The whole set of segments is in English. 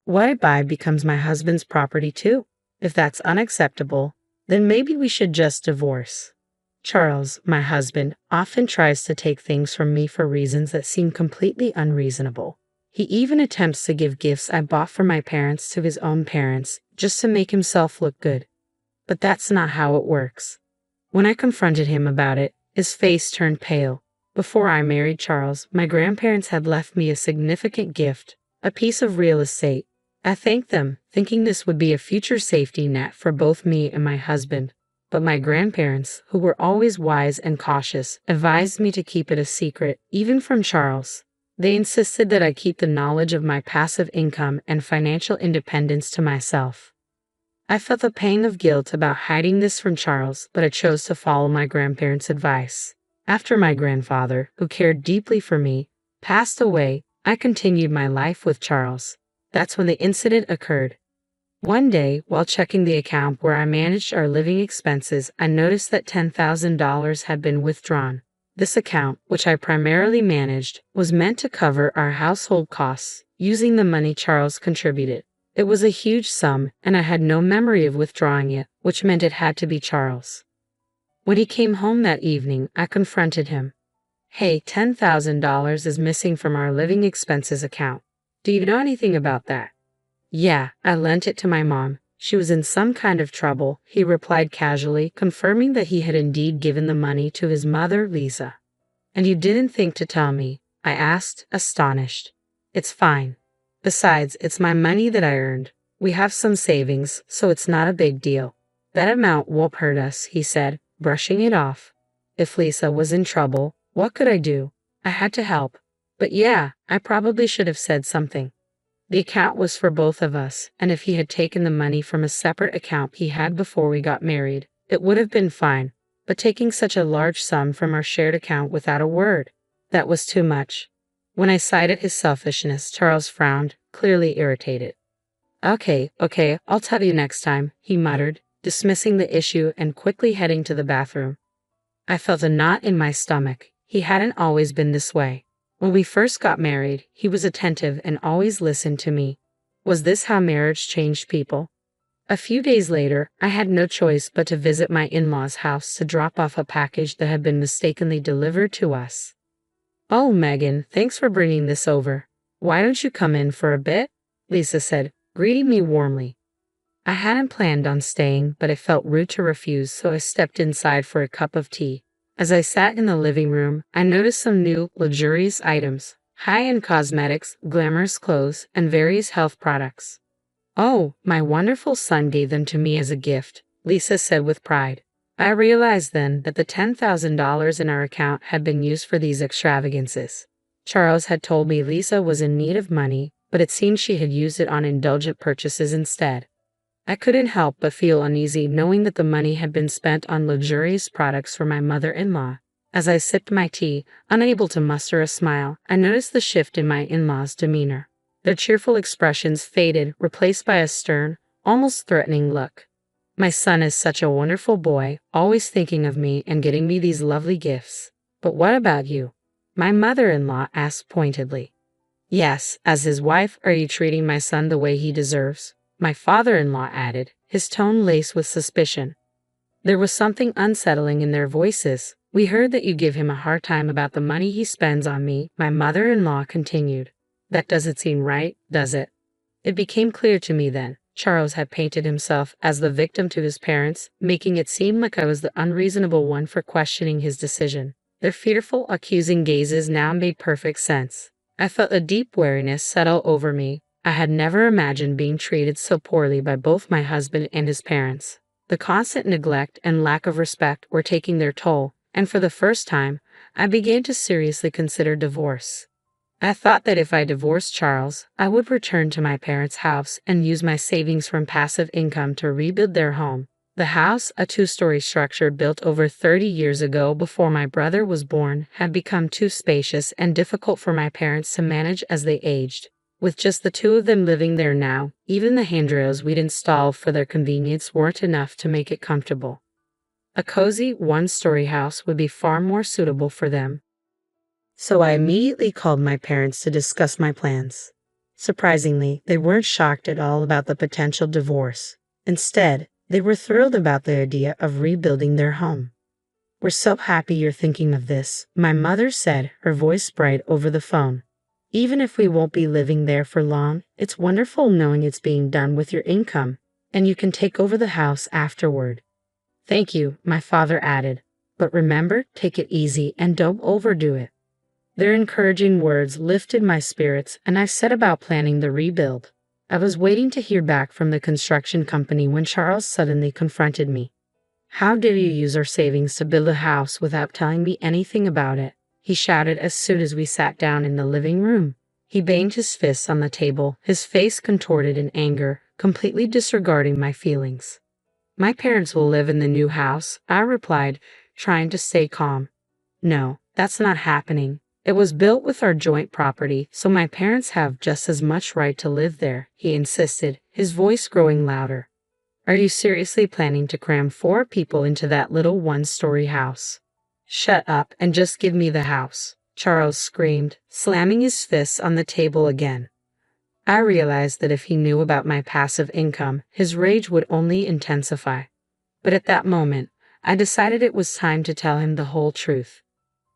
what I buy becomes my husband's property too. If that's unacceptable, then maybe we should just divorce. Charles, my husband, often tries to take things from me for reasons that seem completely unreasonable. He even attempts to give gifts I bought for my parents to his own parents, just to make himself look good. But that's not how it works. When I confronted him about it, his face turned pale. Before I married Charles, my grandparents had left me a significant gift, a piece of real estate. I thanked them, thinking this would be a future safety net for both me and my husband. But my grandparents, who were always wise and cautious, advised me to keep it a secret, even from Charles. They insisted that I keep the knowledge of my passive income and financial independence to myself. I felt a pang of guilt about hiding this from Charles, but I chose to follow my grandparents' advice. After my grandfather, who cared deeply for me, passed away, I continued my life with Charles. That's when the incident occurred. One day, while checking the account where I managed our living expenses, I noticed that $10,000 had been withdrawn. This account, which I primarily managed, was meant to cover our household costs, using the money Charles contributed. It was a huge sum, and I had no memory of withdrawing it, which meant it had to be Charles. When he came home that evening, I confronted him. "Hey, $10,000 is missing from our living expenses account. Do you know anything about that?" "Yeah, I lent it to my mom. She was in some kind of trouble," he replied casually, confirming that he had indeed given the money to his mother, Lisa. "And you didn't think to tell me?" I asked, astonished. "It's fine. Besides, it's my money that I earned. We have some savings, so it's not a big deal. That amount won't hurt us," he said, brushing it off. If Lisa was in trouble, what could I do? I had to help. But yeah, I probably should have said something. The account was for both of us, and if he had taken the money from a separate account he had before we got married, it would have been fine. But taking such a large sum from our shared account without a word, that was too much. When I cited his selfishness, Charles frowned, clearly irritated. Okay, I'll tell you next time," he muttered, dismissing the issue and quickly heading to the bathroom. I felt a knot in my stomach. He hadn't always been this way. When we first got married, he was attentive and always listened to me. Was this how marriage changed people? A few days later, I had no choice but to visit my in-laws' house to drop off a package that had been mistakenly delivered to us. "Oh, Megan, thanks for bringing this over. Why don't you come in for a bit?" Lisa said, greeting me warmly. I hadn't planned on staying, but it felt rude to refuse, so I stepped inside for a cup of tea. As I sat in the living room, I noticed some new, luxurious items, high-end cosmetics, glamorous clothes, and various health products. "Oh, my wonderful son gave them to me as a gift," Lisa said with pride. I realized then that the $10,000 in our account had been used for these extravagances. Charles had told me Lisa was in need of money, but it seemed she had used it on indulgent purchases instead. I couldn't help but feel uneasy knowing that the money had been spent on luxurious products for my mother-in-law. As I sipped my tea, unable to muster a smile, I noticed the shift in my in-laws' demeanor. Their cheerful expressions faded, replaced by a stern, almost threatening look. "My son is such a wonderful boy, always thinking of me and getting me these lovely gifts. But what about you?" my mother-in-law asked pointedly. "Yes, as his wife, are you treating my son the way he deserves?" my father-in-law added, his tone laced with suspicion. There was something unsettling in their voices. "We heard that you give him a hard time about the money he spends on me," my mother-in-law continued. "That doesn't seem right, does it?" It became clear to me then. Charles had painted himself as the victim to his parents, making it seem like I was the unreasonable one for questioning his decision. Their fearful, accusing gazes now made perfect sense. I felt a deep weariness settle over me. I had never imagined being treated so poorly by both my husband and his parents. The constant neglect and lack of respect were taking their toll, and for the first time, I began to seriously consider divorce. I thought that if I divorced Charles, I would return to my parents' house and use my savings from passive income to rebuild their home. The house, a two-story structure built over 30 years ago before my brother was born, had become too spacious and difficult for my parents to manage as they aged. With just the two of them living there now, even the handrails we'd installed for their convenience weren't enough to make it comfortable. A cozy, one-story house would be far more suitable for them. So I immediately called my parents to discuss my plans. Surprisingly, they weren't shocked at all about the potential divorce. Instead, they were thrilled about the idea of rebuilding their home. "We're so happy you're thinking of this," my mother said, her voice bright over the phone. "Even if we won't be living there for long, it's wonderful knowing it's being done with your income, and you can take over the house afterward." "Thank you," my father added. "But remember, take it easy and don't overdo it." Their encouraging words lifted my spirits, and I set about planning the rebuild. I was waiting to hear back from the construction company when Charles suddenly confronted me. "How dare you use our savings to build a house without telling me anything about it?" he shouted as soon as we sat down in the living room. He banged his fists on the table, his face contorted in anger, completely disregarding my feelings. "My parents will live in the new house," I replied, trying to stay calm. "No, that's not happening. It was built with our joint property, so my parents have just as much right to live there," he insisted, his voice growing louder. "Are you seriously planning to cram 4 people into that little one-story house?" "Shut up and just give me the house," Charles screamed, slamming his fists on the table again. I realized that if he knew about my passive income, his rage would only intensify. But at that moment, I decided it was time to tell him the whole truth.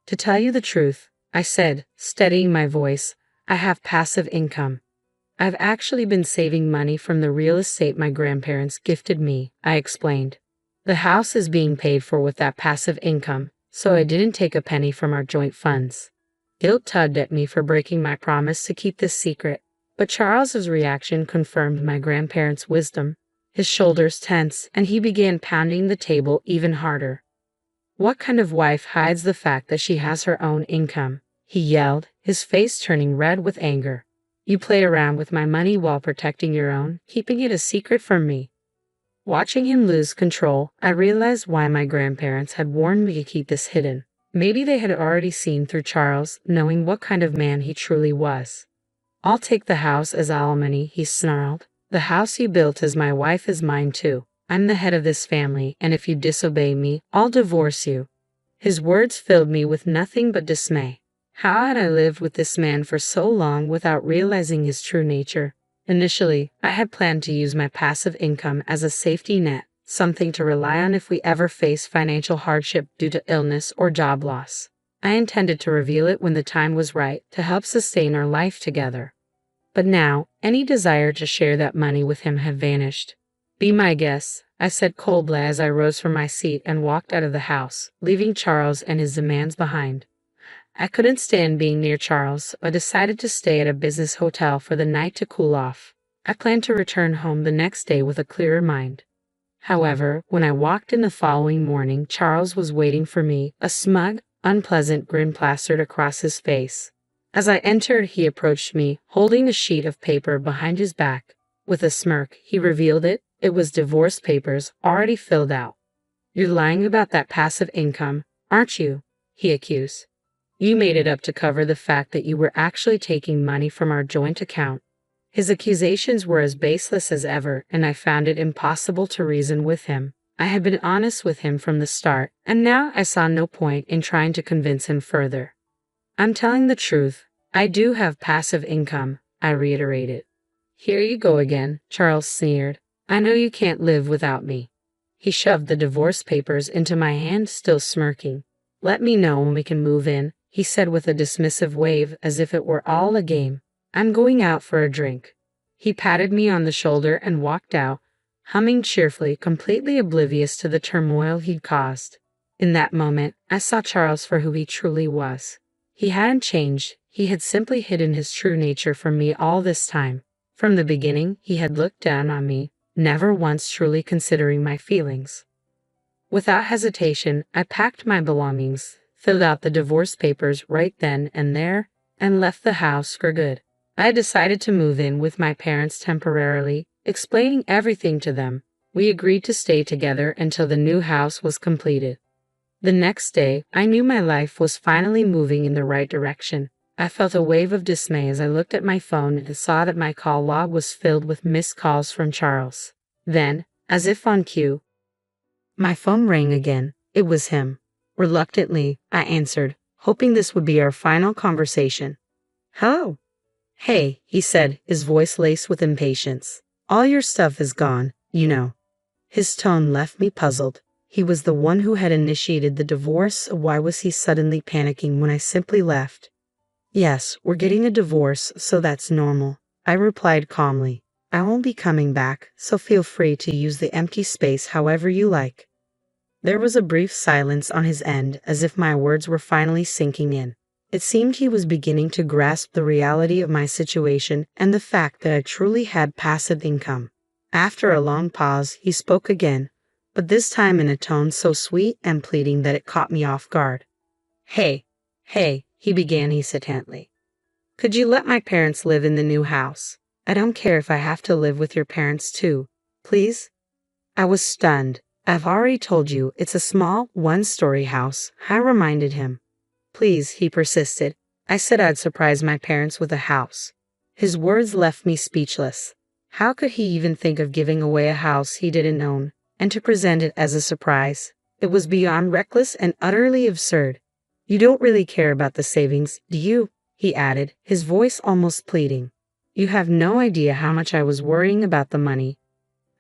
"To tell you the truth," I said, steadying my voice, "I have passive income. I've actually been saving money from the real estate my grandparents gifted me," I explained. "The house is being paid for with that passive income, so I didn't take a penny from our joint funds." Guilt tugged at me for breaking my promise to keep this secret, but Charles's reaction confirmed my grandparents' wisdom. His shoulders tensed, and he began pounding the table even harder. "What kind of wife hides the fact that she has her own income?" he yelled, his face turning red with anger. "You play around with my money while protecting your own, keeping it a secret from me." Watching him lose control, I realized why my grandparents had warned me to keep this hidden. Maybe they had already seen through Charles, knowing what kind of man he truly was. "I'll take the house as alimony," he snarled. "The house you built as my wife is mine too. I'm the head of this family, and if you disobey me, I'll divorce you." His words filled me with nothing but dismay. How had I lived with this man for so long without realizing his true nature? Initially, I had planned to use my passive income as a safety net, something to rely on if we ever faced financial hardship due to illness or job loss. I intended to reveal it when the time was right to help sustain our life together. But now, any desire to share that money with him had vanished. "Be my guest," I said coldly as I rose from my seat and walked out of the house, leaving Charles and his demands behind. I couldn't stand being near Charles, but decided to stay at a business hotel for the night to cool off. I planned to return home the next day with a clearer mind. However, when I walked in the following morning, Charles was waiting for me, a smug, unpleasant grin plastered across his face. As I entered, he approached me, holding a sheet of paper behind his back. With a smirk, he revealed it. It was divorce papers, already filled out. "You're lying about that passive income, aren't you?" he accused. "You made it up to cover the fact that you were actually taking money from our joint account." His accusations were as baseless as ever, and I found it impossible to reason with him. I had been honest with him from the start, and now I saw no point in trying to convince him further. "I'm telling the truth. I do have passive income," I reiterated. "Here you go again," Charles sneered. "I know you can't live without me." He shoved the divorce papers into my hand, still smirking. "Let me know when we can move in," he said with a dismissive wave as if it were all a game. "I'm going out for a drink." He patted me on the shoulder and walked out, humming cheerfully, completely oblivious to the turmoil he'd caused. In that moment, I saw Charles for who he truly was. He hadn't changed. He had simply hidden his true nature from me all this time. From the beginning, he had looked down on me, never once truly considering my feelings. Without hesitation, I packed my belongings, filled out the divorce papers right then and there, and left the house for good. I had decided to move in with my parents temporarily, explaining everything to them. We agreed to stay together until the new house was completed. The next day, I knew my life was finally moving in the right direction. I felt a wave of dismay as I looked at my phone and saw that my call log was filled with missed calls from Charles. Then, as if on cue, my phone rang again. It was him. Reluctantly, I answered, hoping this would be our final conversation. "Hello." Hey, he said, his voice laced with impatience. All your stuff is gone, you know. His tone left me puzzled. He was the one who had initiated the divorce, so why was he suddenly panicking when I simply left? Yes, we're getting a divorce, so that's normal, I replied calmly. I won't be coming back, so feel free to use the empty space however you like. There was a brief silence on his end, as if my words were finally sinking in. It seemed he was beginning to grasp the reality of my situation and the fact that I truly had passive income. After a long pause, he spoke again, but this time in a tone so sweet and pleading that it caught me off guard. Hey, he began hesitantly. Could you let my parents live in the new house? I don't care if I have to live with your parents too, please? I was stunned. I've already told you it's a small, one-story house, I reminded him. Please, he persisted. I said I'd surprise my parents with a house. His words left me speechless. How could he even think of giving away a house he didn't own, and to present it as a surprise? It was beyond reckless and utterly absurd. You don't really care about the savings, do you? He added, his voice almost pleading. You have no idea how much I was worrying about the money.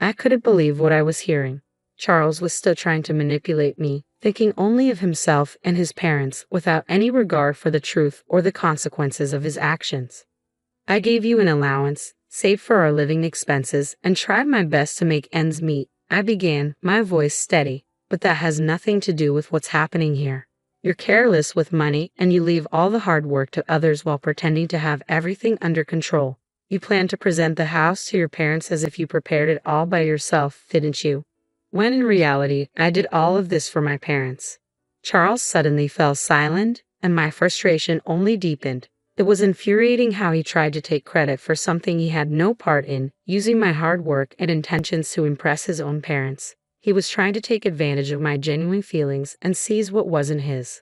I couldn't believe what I was hearing. Charles was still trying to manipulate me, thinking only of himself and his parents without any regard for the truth or the consequences of his actions. I gave you an allowance, saved for our living expenses, and tried my best to make ends meet, I began, my voice steady, but that has nothing to do with what's happening here. You're careless with money and you leave all the hard work to others while pretending to have everything under control. You plan to present the house to your parents as if you prepared it all by yourself, didn't you? When in reality, I did all of this for my parents. Charles suddenly fell silent, and my frustration only deepened. It was infuriating how he tried to take credit for something he had no part in, using my hard work and intentions to impress his own parents. He was trying to take advantage of my genuine feelings and seize what wasn't his.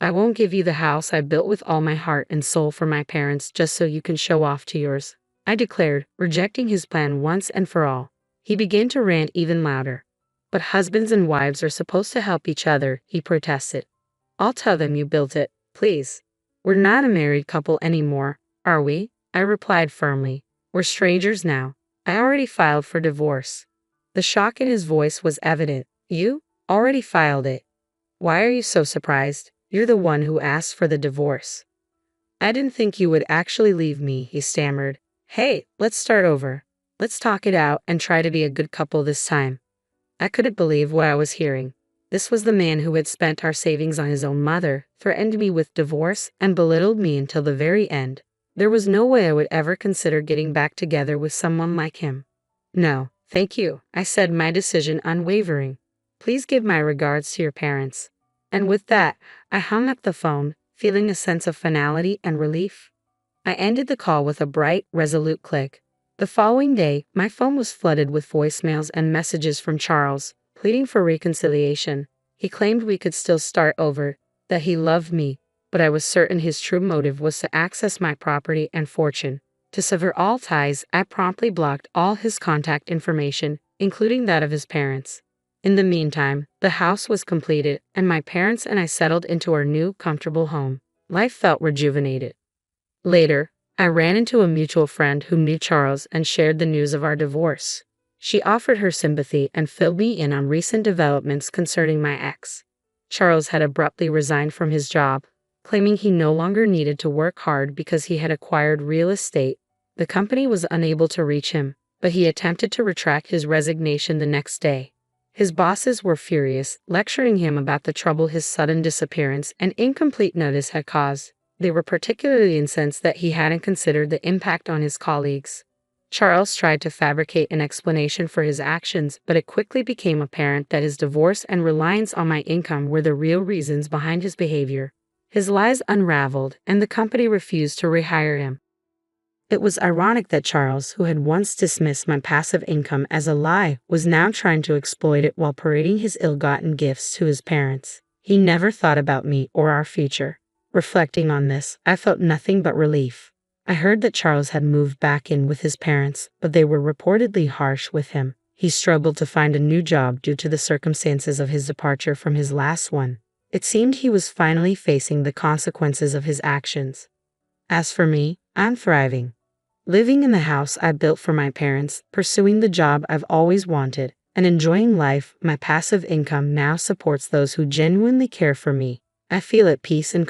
I won't give you the house I built with all my heart and soul for my parents just so you can show off to yours, I declared, rejecting his plan once and for all. He began to rant even louder. But husbands and wives are supposed to help each other, he protested. I'll tell them you built it, please. We're not a married couple anymore, are we? I replied firmly. We're strangers now. I already filed for divorce. The shock in his voice was evident. You? Already filed it? Why are you so surprised? You're the one who asked for the divorce. I didn't think you would actually leave me, he stammered. Hey, let's start over. Let's talk it out and try to be a good couple this time. I couldn't believe what I was hearing. This was the man who had spent our savings on his own mother, threatened me with divorce, and belittled me until the very end. There was no way I would ever consider getting back together with someone like him. No, thank you, I said, my decision unwavering. Please give my regards to your parents. And with that, I hung up the phone, feeling a sense of finality and relief. I ended the call with a bright, resolute click. The following day, my phone was flooded with voicemails and messages from Charles, pleading for reconciliation. He claimed we could still start over, that he loved me, but I was certain his true motive was to access my property and fortune. To sever all ties, I promptly blocked all his contact information, including that of his parents. In the meantime, the house was completed, and my parents and I settled into our new, comfortable home. Life felt rejuvenated. Later, I ran into a mutual friend who knew Charles and shared the news of our divorce. She offered her sympathy and filled me in on recent developments concerning my ex. Charles had abruptly resigned from his job, claiming he no longer needed to work hard because he had acquired real estate. The company was unable to reach him, but he attempted to retract his resignation the next day. His bosses were furious, lecturing him about the trouble his sudden disappearance and incomplete notice had caused. They were particularly incensed that he hadn't considered the impact on his colleagues. Charles tried to fabricate an explanation for his actions, but it quickly became apparent that his divorce and reliance on my income were the real reasons behind his behavior. His lies unraveled, and the company refused to rehire him. It was ironic that Charles, who had once dismissed my passive income as a lie, was now trying to exploit it while parading his ill-gotten gifts to his parents. He never thought about me or our future. Reflecting on this, I felt nothing but relief. I heard that Charles had moved back in with his parents, but they were reportedly harsh with him. He struggled to find a new job due to the circumstances of his departure from his last one. It seemed he was finally facing the consequences of his actions. As for me, I'm thriving. Living in the house I built for my parents, pursuing the job I've always wanted, and enjoying life. My passive income now supports those who genuinely care for me. I feel at peace and